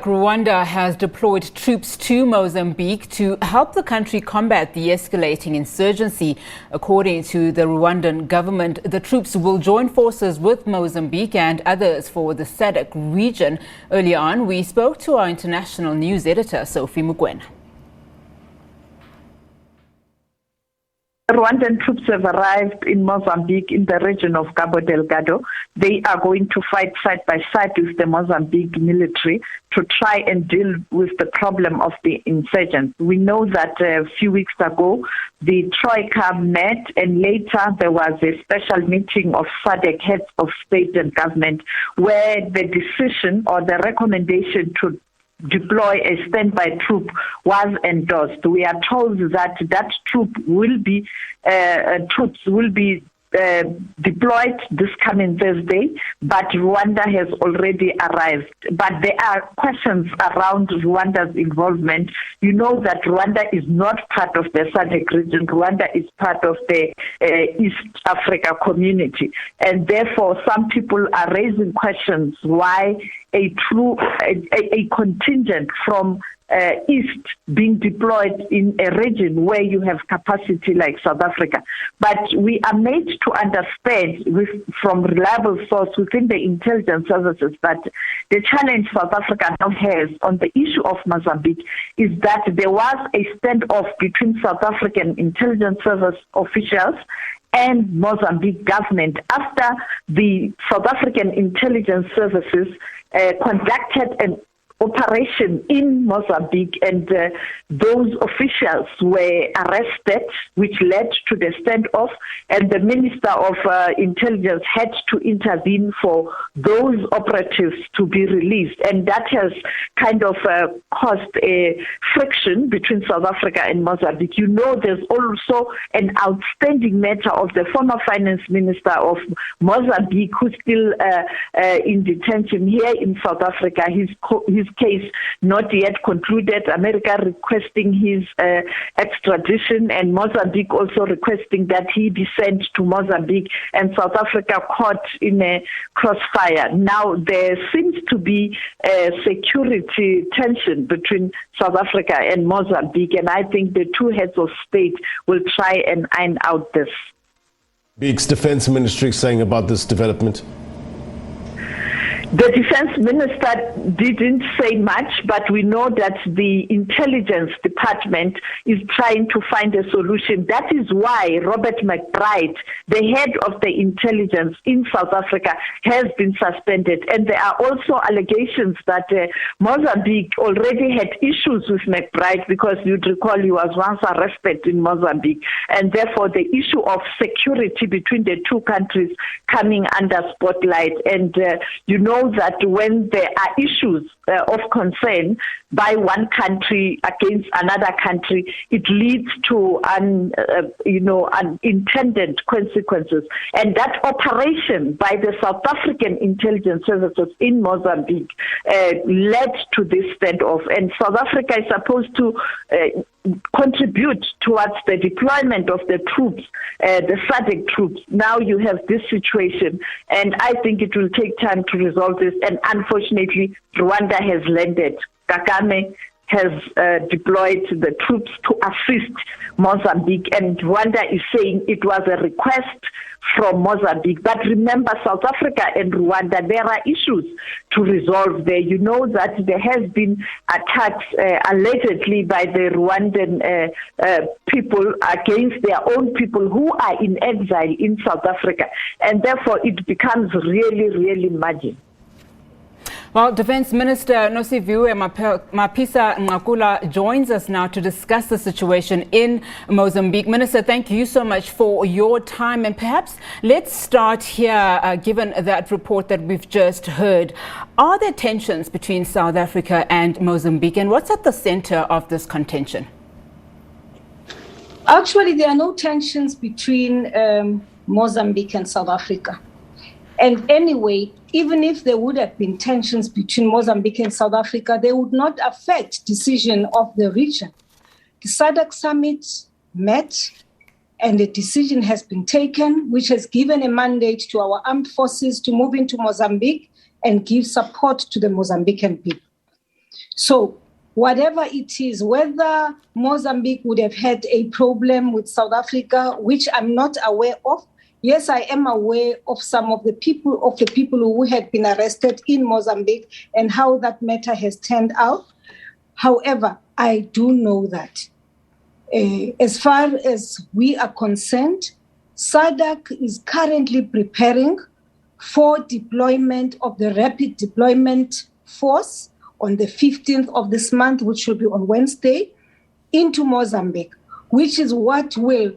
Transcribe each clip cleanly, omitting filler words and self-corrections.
Rwanda has deployed troops to Mozambique to help the country combat the escalating insurgency. According to the Rwandan government, the troops will join forces with Mozambique and others for the SADC region. Earlier on, we spoke to our international news editor, Sophie Mokoena. Rwandan troops have arrived in Mozambique in the region of Cabo Delgado. They are going to fight side by side with the Mozambique military to try and deal with the problem of the insurgents. We know that a few weeks ago, the Troika met, and later there was a special meeting of SADC heads of state and government where the decision or the recommendation to deploy a standby troop was endorsed. We are told that troops will be deployed this coming Thursday, but Rwanda has already arrived. But there are questions around Rwanda's involvement. You know that Rwanda is not part of the SADC region. Rwanda is part of the East Africa community. And therefore, some people are raising questions why a contingent from East being deployed in a region where you have capacity like South Africa. But we are made to understand from reliable source within the intelligence services that the challenge South Africa now has on the issue of Mozambique is that there was a standoff between South African intelligence service officials and Mozambique government after the South African intelligence services conducted an operation in Mozambique, and those officials were arrested, which led to the standoff, and the Minister of Intelligence had to intervene for those operatives to be released, and that has kind of caused a friction between South Africa and Mozambique. You know, there's also an outstanding matter of the former finance minister of Mozambique who's still in detention here in South Africa. His case not yet concluded. America requesting his extradition, and Mozambique also requesting that he be sent to Mozambique, and South Africa caught in a crossfire. Now there seems to be a security tension between South Africa and Mozambique, and I think the two heads of state will try and iron out this. Mozambique's defense ministry saying about this development? The defense minister didn't say much, but we know that the intelligence department is trying to find a solution. That is why Robert McBride, the head of the intelligence in South Africa, has been suspended. And there are also allegations that Mozambique already had issues with McBride, because you'd recall he was once arrested in Mozambique. And therefore the issue of security between the two countries coming under spotlight. And you know that when there are issues of concern by one country against another country, it leads to unintended consequences. And that operation by the South African intelligence services in Mozambique led to this standoff. And South Africa is supposed to contribute towards the deployment of the troops, the SADC troops. Now you have this situation, and I think it will take time to resolve this. And unfortunately, Rwanda has landed. Kagame has deployed the troops to assist Mozambique, and Rwanda is saying it was a request from Mozambique. But remember, South Africa and Rwanda, there are issues to resolve there. You know that there has been attacks allegedly by the Rwandan people against their own people who are in exile in South Africa, and therefore it becomes really, really muddy. Well, Defense Minister Nosiviwe Mapisa-Nqakula joins us now to discuss the situation in Mozambique. Minister, thank you so much for your time. And perhaps let's start here, given that report that we've just heard. Are there tensions between South Africa and Mozambique, and what's at the center of this contention? Actually, there are no tensions between Mozambique and South Africa. And anyway, even if there would have been tensions between Mozambique and South Africa, they would not affect decision of the region. The SADC summit met, and a decision has been taken, which has given a mandate to our armed forces to move into Mozambique and give support to the Mozambican people. So whatever it is, whether Mozambique would have had a problem with South Africa, which I'm not aware of. Yes, I am aware of some of the people who had been arrested in Mozambique and how that matter has turned out. However, I do know that as far as we are concerned, SADC is currently preparing for deployment of the rapid deployment force on the 15th of this month, which will be on Wednesday, into Mozambique, which is what will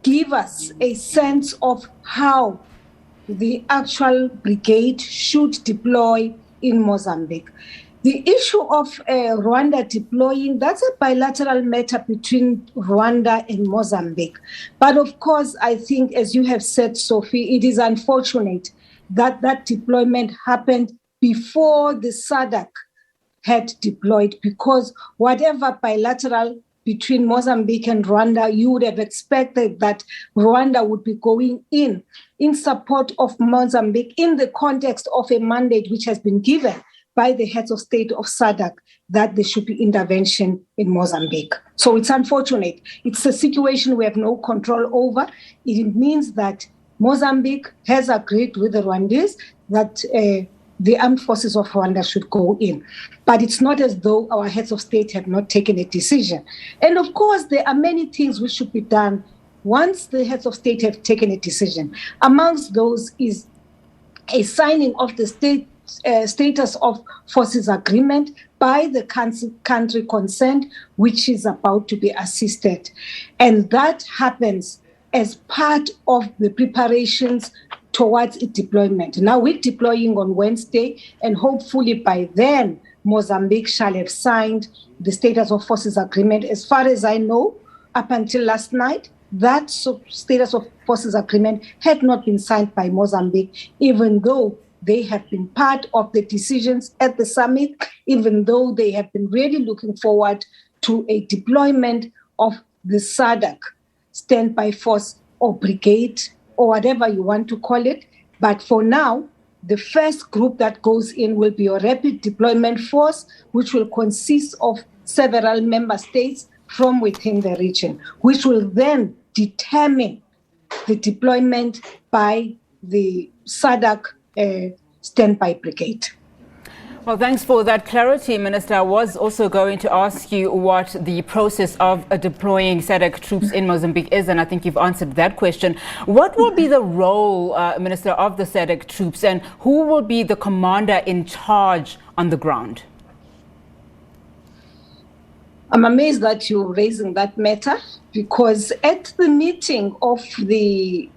give us a sense of how the actual brigade should deploy in Mozambique. The issue of Rwanda deploying, that's a bilateral matter between Rwanda and Mozambique. But of course, I think, as you have said, Sophie, it is unfortunate that that deployment happened before the SADC had deployed, because whatever bilateral between Mozambique and Rwanda, you would have expected that Rwanda would be going in support of Mozambique in the context of a mandate which has been given by the heads of state of SADC that there should be intervention in Mozambique. So it's unfortunate. It's a situation we have no control over. It means that Mozambique has agreed with the Rwandese that the armed forces of Rwanda should go in. But it's not as though our heads of state have not taken a decision. And of course, there are many things which should be done once the heads of state have taken a decision. Amongst those is a signing of the status of forces agreement by the country concerned, which is about to be assisted. And that happens as part of the preparations towards its deployment. Now we're deploying on Wednesday, and hopefully by then, Mozambique shall have signed the status of forces agreement. As far as I know, up until last night, that status of forces agreement had not been signed by Mozambique, even though they have been part of the decisions at the summit, even though they have been really looking forward to a deployment of the SADC standby force or brigade or whatever you want to call it. But for now, the first group that goes in will be a rapid deployment force, which will consist of several member states from within the region, which will then determine the deployment by the SADC standby brigade. Well, thanks for that clarity, Minister. I was also going to ask you what the process of deploying SADC troops in Mozambique is, and I think you've answered that question. What will be the role, Minister, of the SADC troops, and who will be the commander in charge on the ground? I'm amazed that you're raising that matter, because at the meeting of the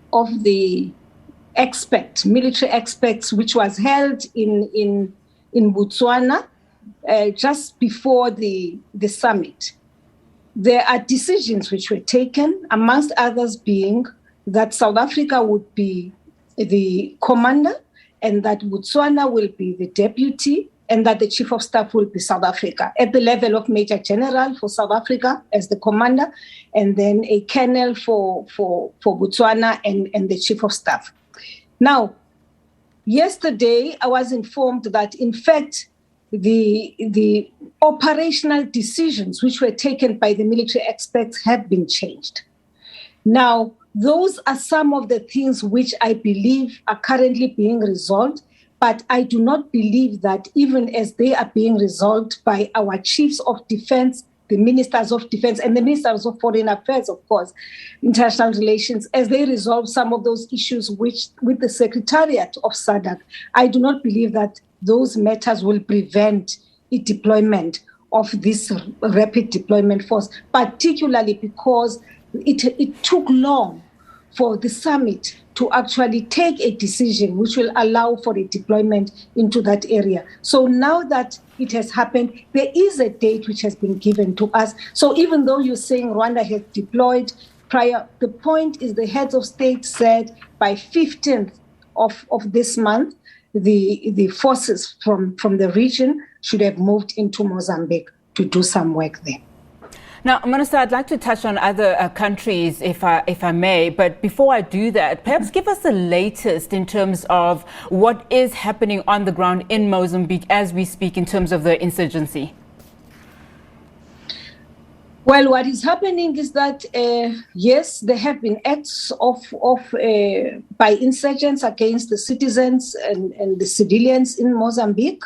military experts, which was held in Botswana just before the summit, there are decisions which were taken, amongst others being that South Africa would be the commander and that Botswana will be the deputy, and that the chief of staff will be South Africa at the level of Major General for South Africa as the commander, and then a colonel for Botswana and the chief of staff. Now, yesterday, I was informed that, in fact, the operational decisions which were taken by the military experts have been changed. Now, those are some of the things which I believe are currently being resolved, but I do not believe that even as they are being resolved by our chiefs of defense, the ministers of defense, and the ministers of foreign affairs, of course, international relations, as they resolve some of those issues with the secretariat of SADC, I do not believe that those matters will prevent the deployment of this rapid deployment force, particularly because it took long for the summit to actually take a decision which will allow for a deployment into that area. So now that it has happened, there is a date which has been given to us. So even though you're saying Rwanda has deployed prior, the point is the heads of state said by 15th of this month, the forces from the region should have moved into Mozambique to do some work there. Now, Minister, I'd like to touch on other countries, if I may. But before I do that, perhaps give us the latest in terms of what is happening on the ground in Mozambique as we speak in terms of the insurgency. Well, what is happening is that, yes, there have been acts by insurgents against the citizens and the civilians in Mozambique.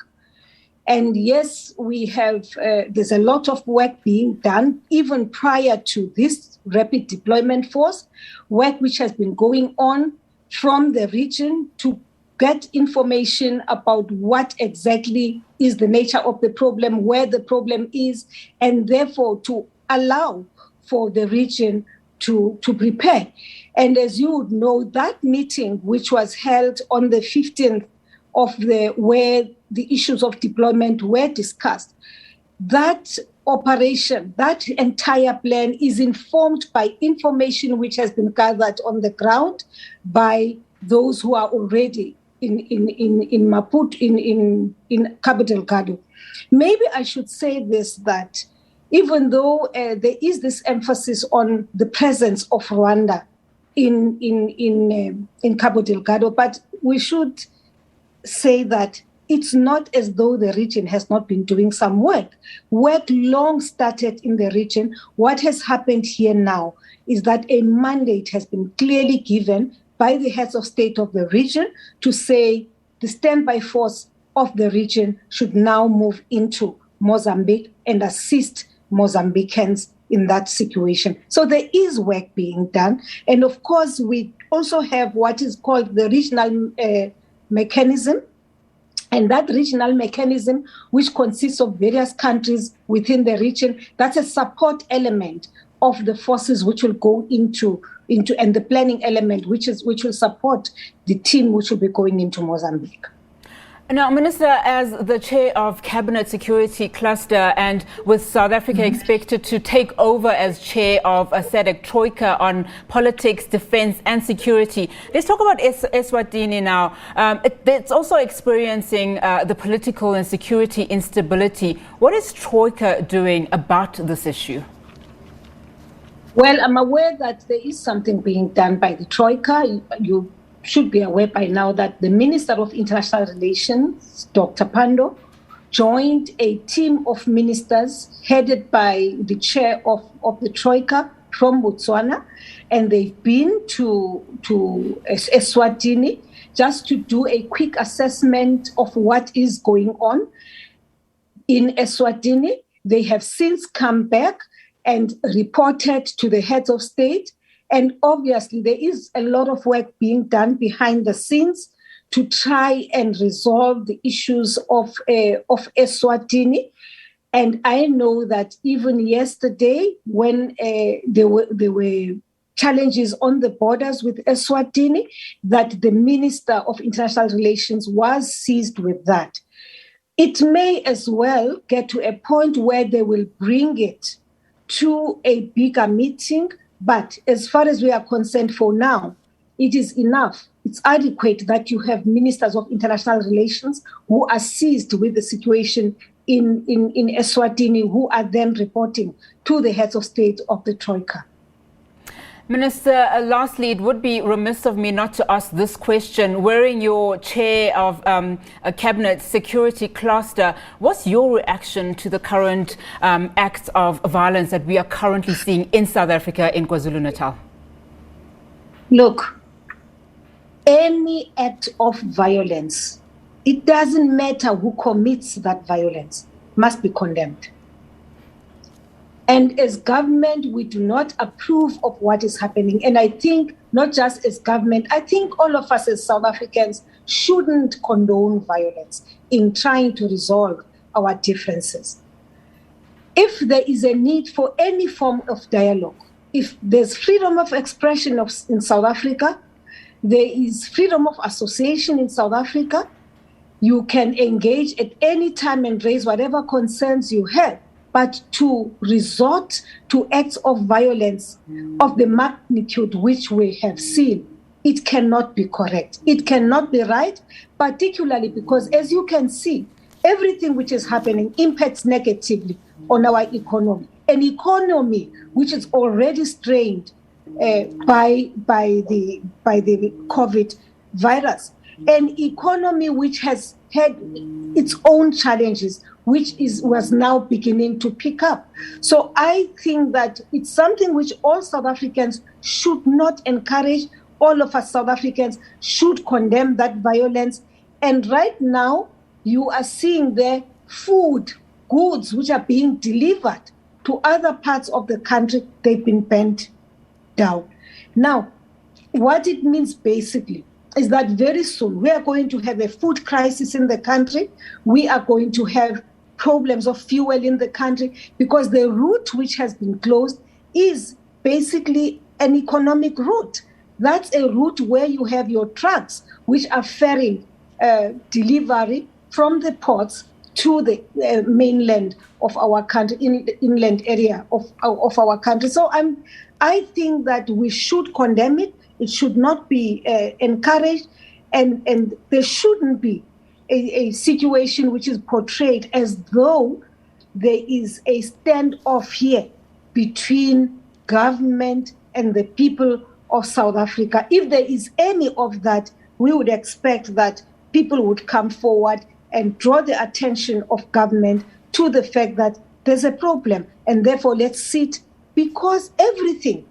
And yes, we have, there's a lot of work being done even prior to this rapid deployment force, work which has been going on from the region to get information about what exactly is the nature of the problem, where the problem is, and therefore to allow for the region to prepare. And as you would know, that meeting, which was held on the 15th where the issues of deployment were discussed, that operation, that entire plan is informed by information which has been gathered on the ground by those who are already in Maputo, in Cabo Delgado. Maybe I should say this, that even though there is this emphasis on the presence of Rwanda in Cabo Delgado, but we should say that it's not as though the region has not been doing some work. Work long started in the region. What has happened here now is that a mandate has been clearly given by the heads of state of the region to say the standby force of the region should now move into Mozambique and assist Mozambicans in that situation. So there is work being done. And of course, we also have what is called the regional mechanism. And that regional mechanism, which consists of various countries within the region, that's a support element of the forces which will go into and the planning element, which will support the team which will be going into Mozambique. Now, Minister, as the chair of Cabinet Security Cluster and with South Africa expected to take over as chair of a SADC Troika on politics, defense and security, let's talk about Eswatini now. It's also experiencing the political and security instability. What is Troika doing about this issue? Well, I'm aware that there is something being done by the Troika. You should be aware by now that the Minister of International Relations, Dr. Pando, joined a team of ministers headed by the chair of the Troika from Botswana, and they've been to Eswatini just to do a quick assessment of what is going on in Eswatini. They have since come back and reported to the heads of state. And obviously, there is a lot of work being done behind the scenes to try and resolve the issues of Eswatini. And I know that even yesterday, when there were challenges on the borders with Eswatini, that the Minister of International Relations was seized with that. It may as well get to a point where they will bring it to a bigger meeting. But as far as we are concerned for now, it is enough. It's adequate that you have ministers of international relations who are seized with the situation in Eswatini, who are then reporting to the heads of state of the Troika. Minister, lastly, it would be remiss of me not to ask this question. Wearing your chair of a Cabinet Security Cluster, what's your reaction to the current acts of violence that we are currently seeing in South Africa, in KwaZulu-Natal? Look, any act of violence, it doesn't matter who commits that violence, must be condemned. And as government, we do not approve of what is happening. And I think not just as government, I think all of us as South Africans shouldn't condone violence in trying to resolve our differences. If there is a need for any form of dialogue, if there's freedom of expression in South Africa, there is freedom of association in South Africa, you can engage at any time and raise whatever concerns you have. But to resort to acts of violence of the magnitude which we have seen, it cannot be correct. It cannot be right, particularly because, as you can see, everything which is happening impacts negatively on our economy. an economy which is already strained by the COVID virus, an economy which has had its own challenges, which was now beginning to pick up. So I think that it's something which all South Africans should not encourage. All of us South Africans should condemn that violence. And right now, you are seeing the food, goods which are being delivered to other parts of the country, they've been bent down. Now, what it means basically is that very soon we are going to have a food crisis in the country. We are going to have problems of fuel in the country because the route which has been closed is basically an economic route. That's a route where you have your trucks which are ferrying delivery from the ports to the mainland of our country, in the inland area of our country. So I think that we should condemn it. It should not be encouraged, and there shouldn't be a situation which is portrayed as though there is a standoff here between government and the people of South Africa. If there is any of that, we would expect that people would come forward and draw the attention of government to the fact that there's a problem, and therefore let's sit, because everything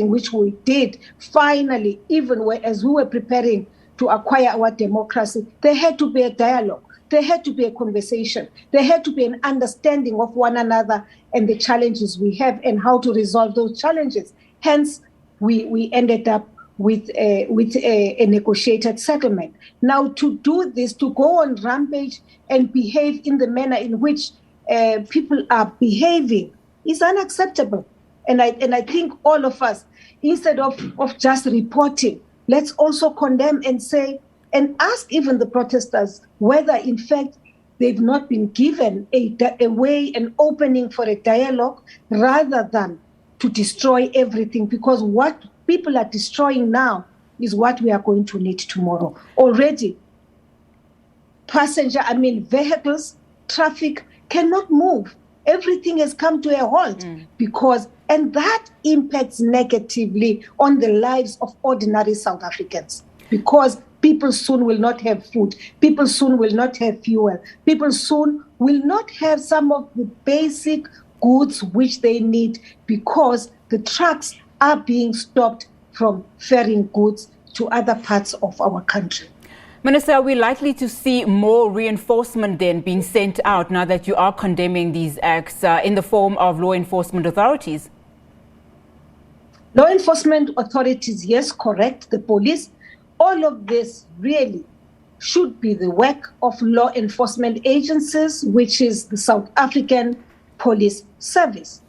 which we did finally, even as we were preparing to acquire our democracy, there had to be a dialogue, there had to be a conversation, there had to be an understanding of one another and the challenges we have and how to resolve those challenges. Hence, we ended up with a negotiated settlement. Now, to do this, to go on rampage and behave in the manner in which people are behaving is unacceptable. And I think all of us, instead of just reporting, let's also condemn and say, and ask even the protesters whether in fact they've not been given a way, an opening for a dialogue, rather than to destroy everything, because what people are destroying now is what we are going to need tomorrow. Already, vehicles, traffic cannot move. Everything has come to a halt and that impacts negatively on the lives of ordinary South Africans, because people soon will not have food, people soon will not have fuel, people soon will not have some of the basic goods which they need, because the trucks are being stopped from ferrying goods to other parts of our country. Minister, are we likely to see more reinforcement then being sent out now that you are condemning these acts in the form of law enforcement authorities? Law enforcement authorities, yes, correct, the police. All of this really should be the work of law enforcement agencies, which is the South African Police Service.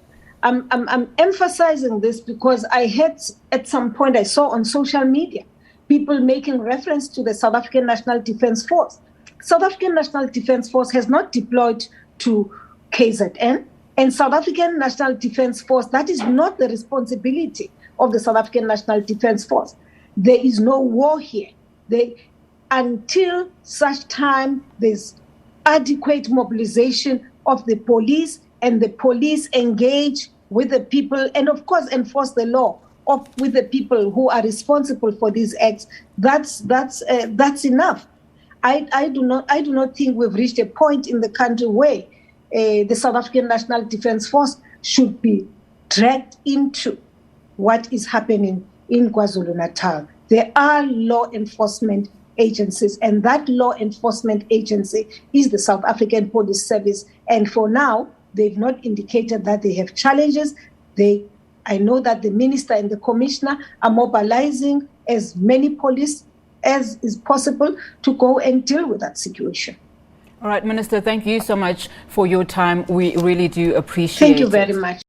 I'm emphasizing this because I had, at some point, I saw on social media people making reference to the South African National Defence Force. South African National Defence Force has not deployed to KZN, and South African National Defence Force, that is not the responsibility of the South African National Defence Force. There is no war here. Until such time there's adequate mobilization of the police, and the police engage with the people and, of course, enforce the law with the people who are responsible for these acts, that's enough. I do not think we've reached a point in the country where the South African National Defence Force should be dragged into what is happening in KwaZulu-Natal. There are law enforcement agencies, and that law enforcement agency is the South African Police Service. And for now, they've not indicated that they have challenges. I know that the minister and the commissioner are mobilizing as many police as is possible to go and deal with that situation. All right, Minister, thank you so much for your time. We really do appreciate it. Thank you very much.